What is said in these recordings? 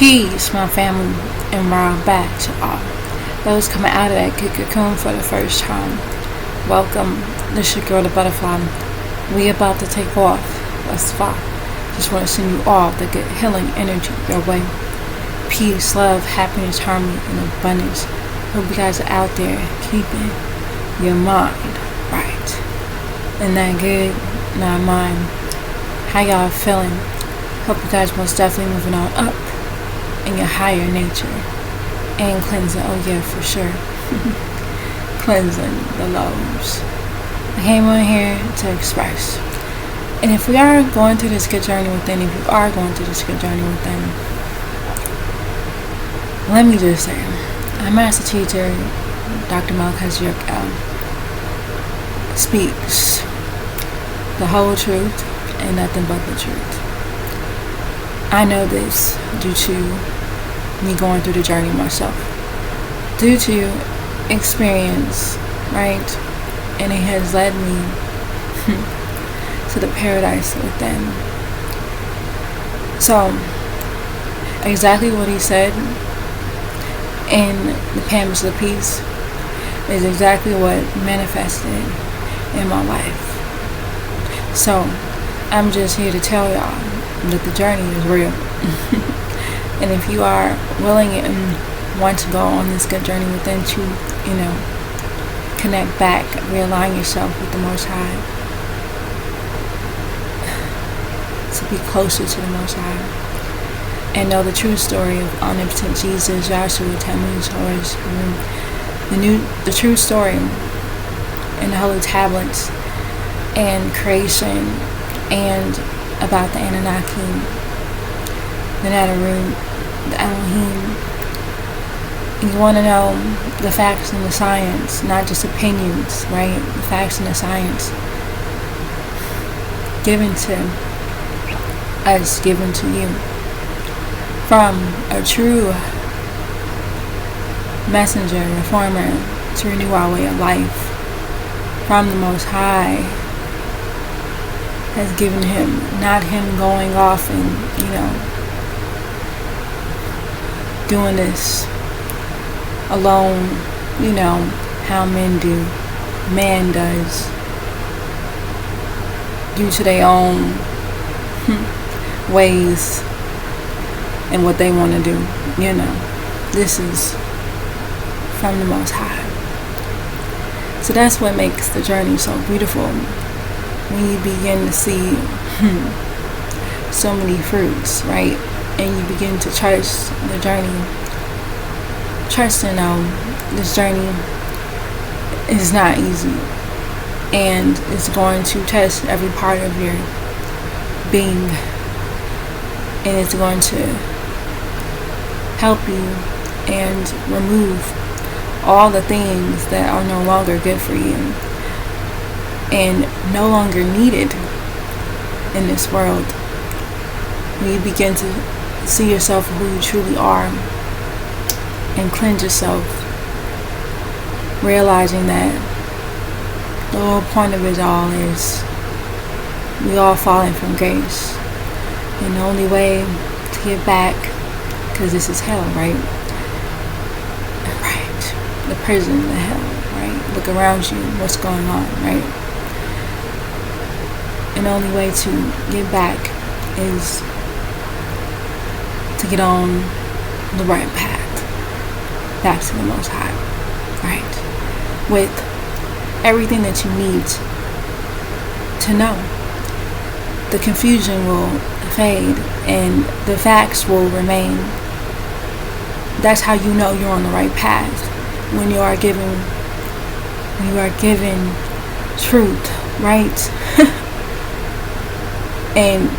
Peace, my family, and we're back to all those coming out of that cocoon for the first time. Welcome, this your girl, the butterfly. We about to take off. Let's fly. Just want to send you all the good healing energy your way. Peace, love, happiness, harmony, and abundance. Hope you guys are out there keeping your mind right. And that good, not mine. How y'all feeling? Hope you guys most definitely moving on up in your higher nature and cleansing. Oh yeah, for sure. Cleansing the lows. I came on here to express. And if we are going through this good journey within, if you are going through this good journey within, let me just say, our master teacher, Dr. Malachi speaks the whole truth and nothing but the truth. I know this due to me going through the journey myself, due to experience, right? And it has led me to the paradise within. So, exactly what he said in the Pampas of Peace is exactly what manifested in my life. So, I'm just here to tell y'all that the journey is real. And if you are willing and want to go on this good journey within to, connect back, realign yourself with the Most High, to be closer to the Most High, and know the true story of omnipotent Jesus, Yahshua, Tammuz, Horus, the true story in the Holy Tablets and creation, and about the Anunnaki, the Nadaru, the Elohim. You want to know the facts and the science, not just opinions, right? The facts and the science given to us, given to you from a true messenger, reformer, to renew our way of life from the Most High, has given him, not him going off and, doing this alone, how men do. Man does. Due to their own ways and what they want to do. This is from the Most High. So that's what makes the journey so beautiful. When you begin to see so many fruits, right? And you begin to trust the journey. Trusting this journey is not easy. And it's going to test every part of your being. And it's going to help you and remove all the things that are no longer good for you and no longer needed in this world. When you begin to see yourself for who you truly are and cleanse yourself, realizing that the whole point of it all is we all falling from grace, and the only way to get back, because this is hell, right? The prison, the hell, right? Look around you, what's going on, right? And the only way to get back is to get on the right path, back to the Most High, right? With everything that you need to know. The confusion will fade and the facts will remain. That's how you know you're on the right path. When you are given truth, right? And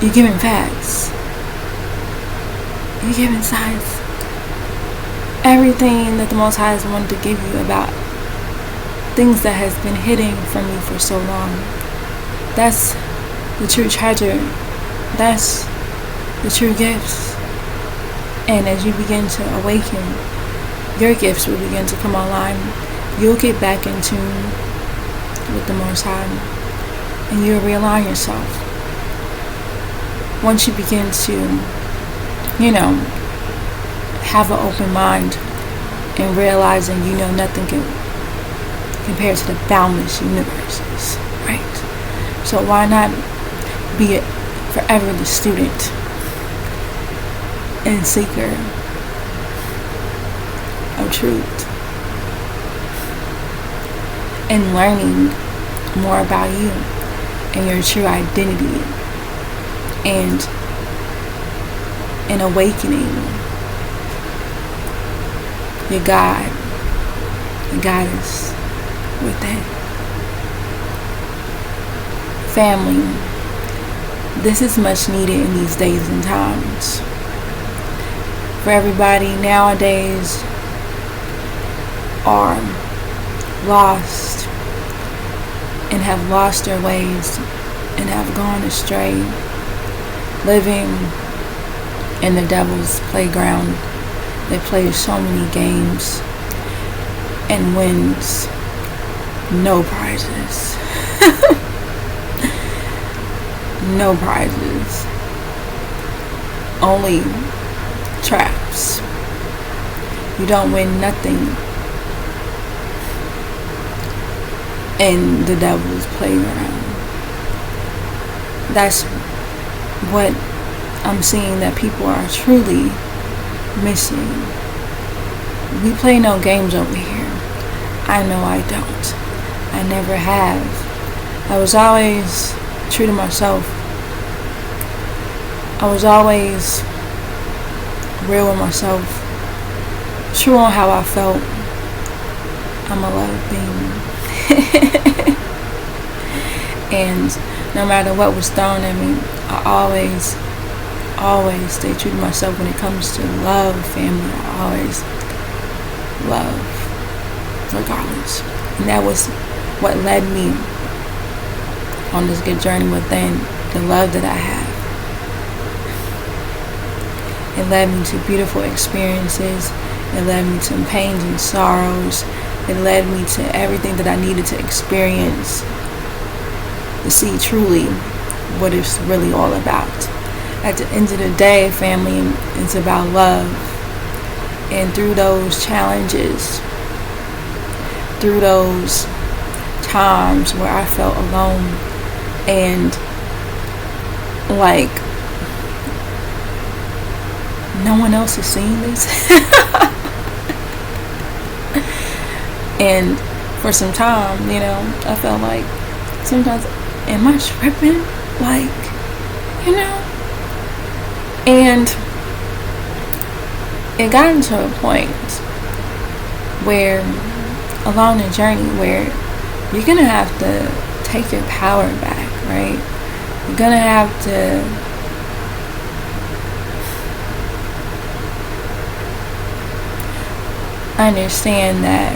you're given facts. You're given science. Everything that the Most High has wanted to give you about things that has been hidden from you for so long. That's the true treasure. That's the true gifts. And as you begin to awaken, your gifts will begin to come online. You'll get back in tune with the Most High, and you'll realign yourself. once you begin to, have an open mind and realizing nothing can compare to the boundless universes, right? So why not be forever the student and seeker of truth and learning more about you and your true identity and an awakening your God, your goddess within. Family, this is much needed in these days and times. For everybody nowadays are lost and have lost their ways and have gone astray, living in the devil's playground. They play so many games and wins no prizes. No prizes. Only traps. You don't win nothing in the devil's playground. That's what I'm seeing that people are truly missing. We play no games over here. I know I don't. I never have. I was always true to myself. I was always real with myself. True on how I felt. I'm a love being. And no matter what was thrown at me, I always stay true to myself when it comes to love, family. I always love, regardless. And that was what led me on this good journey within the love that I have. It led me to beautiful experiences. It led me to pains and sorrows. It led me to everything that I needed to experience to see truly what it's really all about. At the end of the day, family, it's about love. And through those challenges, through those times where I felt alone and like no one else is seeing this. And for some time, I felt like sometimes, am I tripping? And it got into a point where along the journey where you're gonna have to take your power back, right? You're gonna have to understand that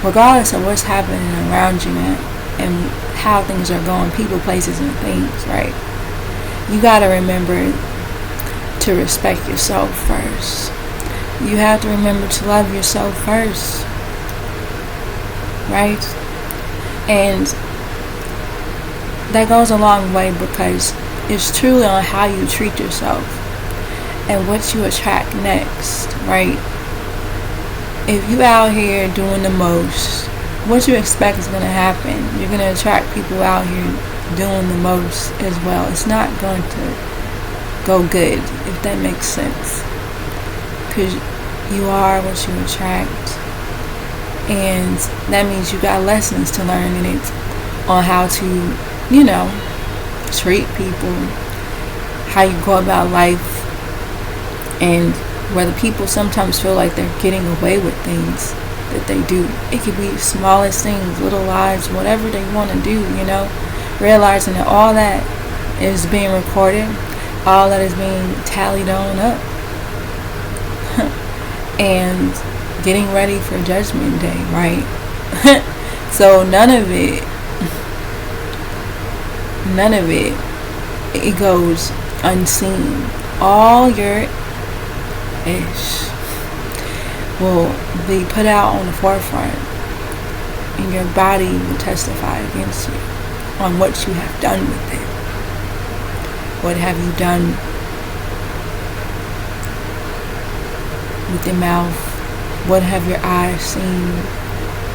regardless of what's happening around you and how things are going, people, places, and things, right? You gotta remember to respect yourself first. You have to remember to love yourself first, right? And that goes a long way because it's truly on how you treat yourself and what you attract next, right? If you out here doing the most, what you expect is going to happen. You're going to attract people out here doing the most as well. It's not going to go good, if that makes sense. Because you are what you attract. And that means you got lessons to learn in it on how to, treat people, how you go about life, and whether people sometimes feel like they're getting away with things that they do. It could be smallest things, little lies, whatever they want to do, realizing that all that is being recorded, all that is being tallied on up. And getting ready for Judgment Day, right? So none of it goes unseen. All your ish will be put out on the forefront, and your body will testify against you on what you have done with it. What have you done with your mouth? What have your eyes seen?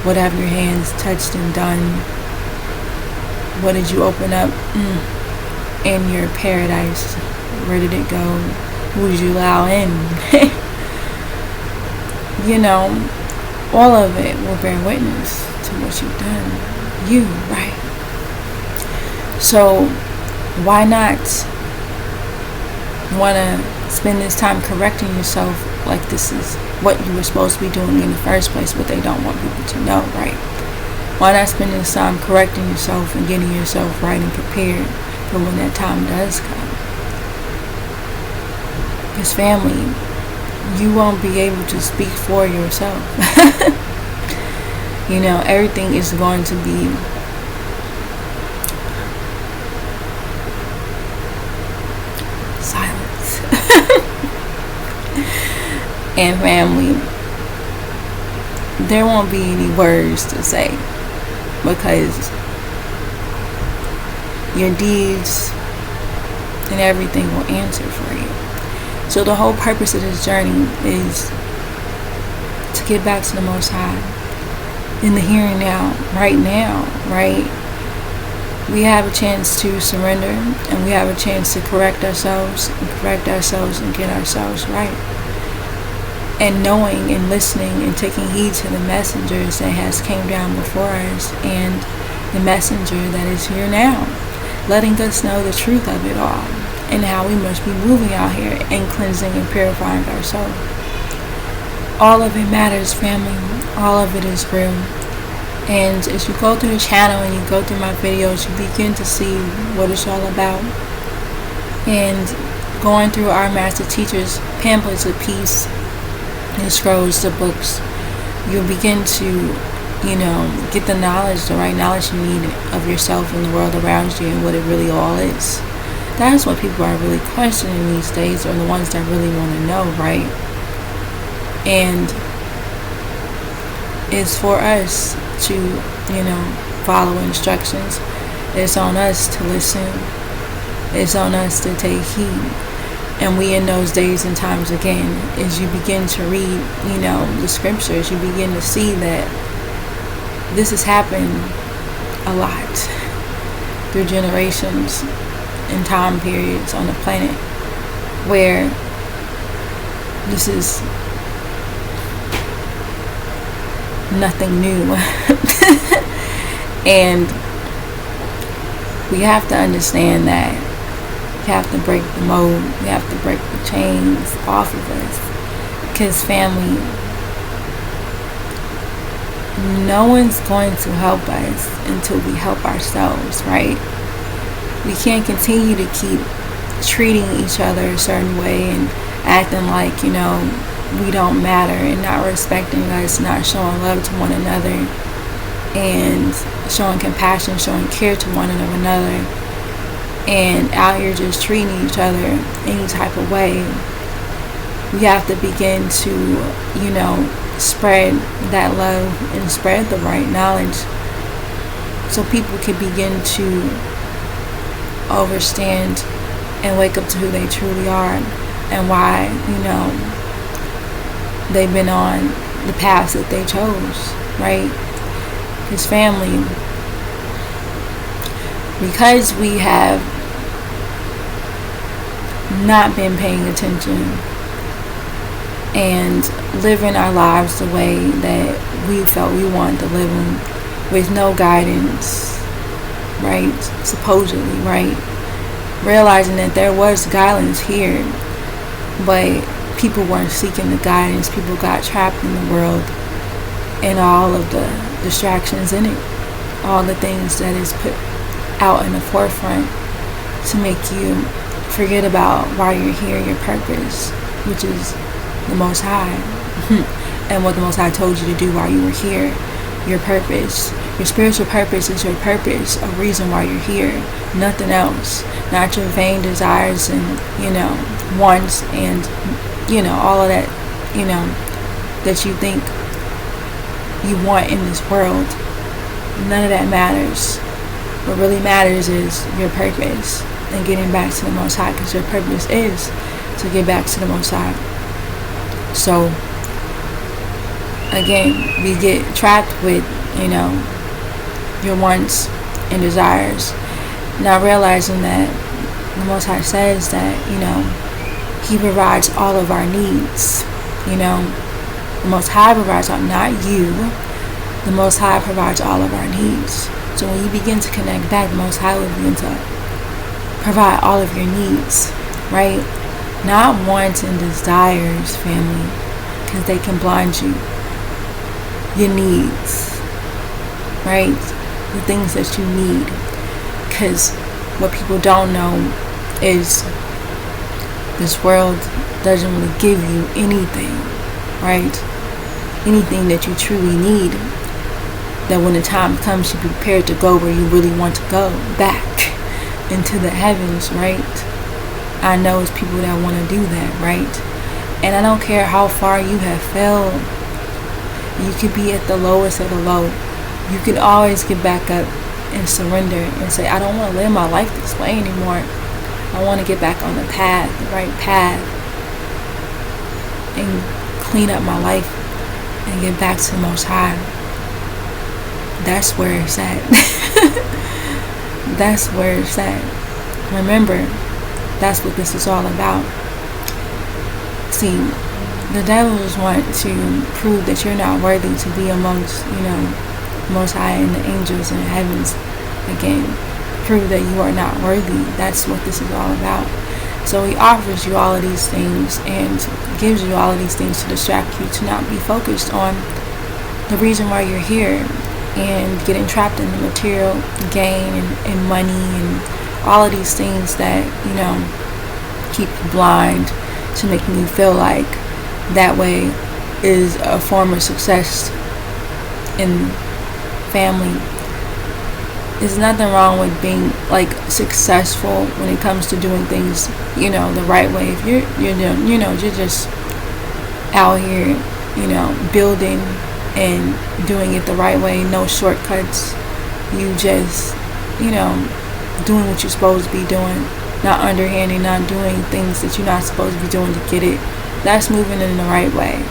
What have your hands touched and done? What did you open up in your paradise? Where did it go? Who did you allow in? All of it will bear witness to what you've done. You, right? So why not want to spend this time correcting yourself like this is what you were supposed to be doing in the first place, but they don't want people to know, right? Why not spend this time correcting yourself and getting yourself right and prepared for when that time does come? Because family, you won't be able to speak for yourself. Everything is going to be silence. And family, there won't be any words to say, because your deeds and everything will answer for you. So the whole purpose of this journey is to get back to the Most High in the here and now, right now, right? We have a chance to surrender, and we have a chance to correct ourselves and get ourselves right. And knowing and listening and taking heed to the messengers that has came down before us, and the messenger that is here now, letting us know the truth of it all, and how we must be moving out here and cleansing and purifying ourselves. All of it matters, family. All of it is real. And as you go through the channel and you go through my videos, you begin to see what it's all about. And going through our master teacher's pamphlets of peace, the scrolls, the books, you'll begin to, get the knowledge, the right knowledge you need of yourself and the world around you and what it really all is. That's what people are really questioning these days, or the ones that really want to know, right? And it's for us to, follow instructions. It's on us to listen. It's on us to take heed. And we in those days and times again, as you begin to read, the scriptures, you begin to see that this has happened a lot through generations and time periods on the planet, where this is nothing new. And we have to understand that we have to break the mold, we have to break the chains off of us, because family, no one's going to help us until we help ourselves, right? We can't continue to keep treating each other a certain way and acting like, we don't matter, and not respecting us, not showing love to one another, and showing compassion, showing care to one another, and out here just treating each other any type of way. We have to begin to, spread that love and spread the right knowledge, so people can begin to understand and wake up to who they truly are and why, they've been on the path that they chose, right? His family, because we have not been paying attention and living our lives the way that we felt we wanted to live them, with no guidance, right? Supposedly, right? Realizing that there was guidance here, but people weren't seeking the guidance. People got trapped in the world and all of the distractions in it, all the things that is put out in the forefront to make you forget about why you're here, your purpose, which is the Most High, and what the Most High told you to do while you were here. Your purpose, your spiritual purpose is your purpose, a reason why you're here, nothing else. Not your vain desires and, wants and, all of that, that you think you want in this world. None of that matters. What really matters is your purpose and getting back to the Most High, because your purpose is to get back to the Most High. So again, we get trapped with, your wants and desires, not realizing that the Most High says that, He provides all of our needs. The Most High provides all, not you. The Most High provides all of our needs. So when you begin to connect back, the Most High will begin to provide all of your needs, right? Not wants and desires, family, because they can blind you. Your needs, right? The things that you need. Because what people don't know is this world doesn't really give you anything, right? Anything that you truly need, that when the time comes, you're prepared to go where you really want to go, back into the heavens, right? I know it's people that want to do that, right? And I don't care how far you have fell. You could be at the lowest of the low. You can always get back up and surrender and say, I don't want to live my life this way anymore. I want to get back on the path, the right path, and clean up my life and get back to the Most High. That's where it's at. That's where it's at. Remember, that's what this is all about. See, the devils want to prove that you're not worthy to be amongst, Most High and the angels in the heavens. Again, prove that you are not worthy. That's what this is all about. So He offers you all of these things and gives you all of these things to distract you, to not be focused on the reason why you're here, and getting trapped in the material gain and money and all of these things that, keep you blind to making you feel like that way is a form of success in family. There's nothing wrong with being successful when it comes to doing things, the right way. If you're just out here, building and doing it the right way, no shortcuts. You just, doing what you're supposed to be doing, not underhanding, not doing things that you're not supposed to be doing to get it. That's moving in the right way,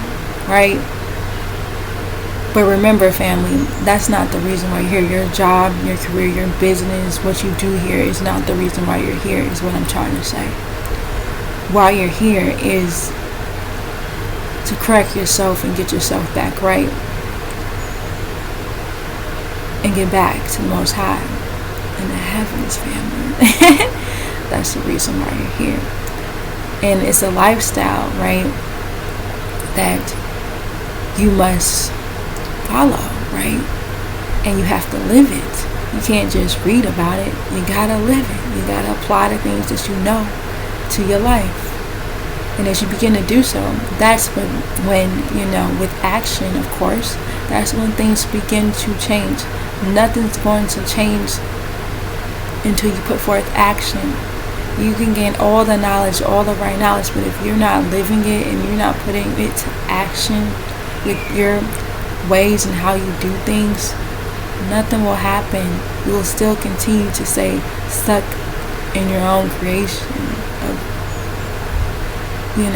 right? But remember, family, that's not the reason why you're here. Your job, your career, your business, what you do here is not the reason why you're here, is what I'm trying to say. Why you're here is to correct yourself and get yourself back right. And get back to the Most High in the heavens, family. That's the reason why you're here. And it's a lifestyle, right, that you must follow, right? And you have to live it. You can't just read about it. You gotta live it. You gotta apply the things that you know to your life. And as you begin to do so, that's when with action, of course, that's when things begin to change. Nothing's going to change until you put forth action. You can gain all the knowledge, all the right knowledge, but if you're not living it and you're not putting it to action with your ways and how you do things, nothing will happen. You will still continue to stay stuck in your own creation of, in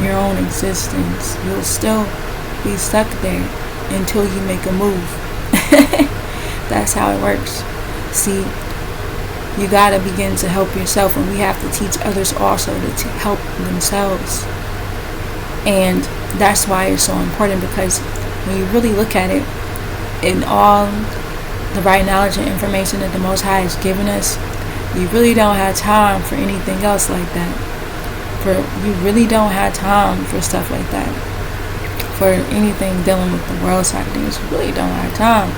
your own existence. You'll still be stuck there until you make a move. That's how it works. See, you gotta begin to help yourself, and we have to teach others also to help themselves. And that's why it's so important, because when you really look at it, in all the right knowledge and information that the Most High has given us, you really don't have time for anything else like that. You really don't have time for stuff like that. For anything dealing with the world side of things, you really don't have time.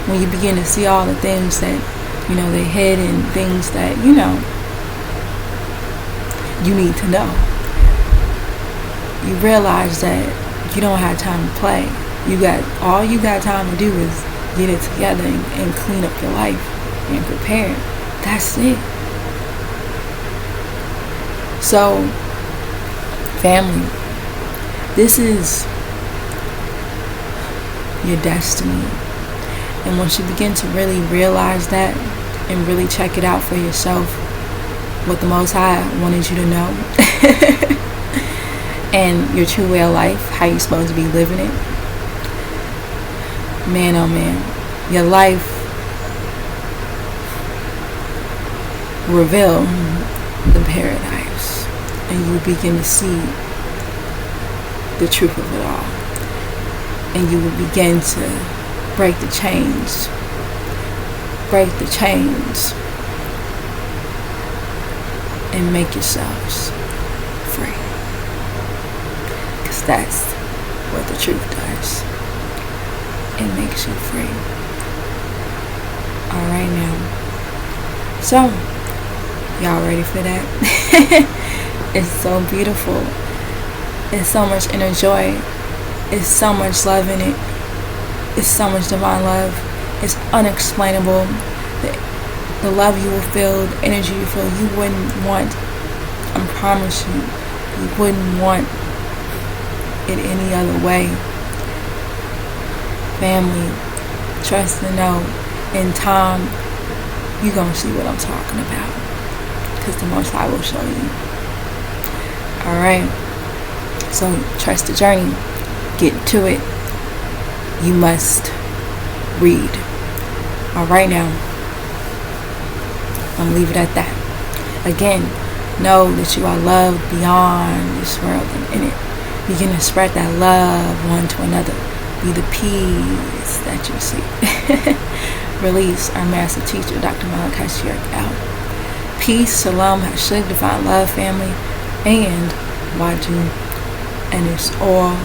When you begin to see all the things that, they hid, and things that, you need to know, you realize that you don't have time to play. All you got time to do is get it together and clean up your life and prepare. That's it. So, family, this is your destiny. And once you begin to really realize that and really check it out for yourself, what the Most High wanted you to know. And your true way of life, how you're supposed to be living it. Man, oh man, your life reveal the paradise, and you begin to see the truth of it all, and you will begin to break the chains and make yourselves free, because that's what the truth does. It makes you free. Alright now, so y'all ready for that? It's so beautiful. It's so much inner joy. It's so much love in it. It's so much divine love. It's unexplainable. The love you will feel, the energy you feel, you wouldn't want, I promise you wouldn't want it any other way. Family, trust and know, in time, you're going to see what I'm talking about. Because the Most High will show you. Alright. So, trust the journey. Get to it. You must read. Alright now. I'm going to leave it at that. Again, know that you are loved beyond this world and in it. Begin to spread that love one to another. Be the peace that you seek. Release our master teacher, Dr. Malachi out. Peace, shalom, hashig, divine love, family, and waju. And it's all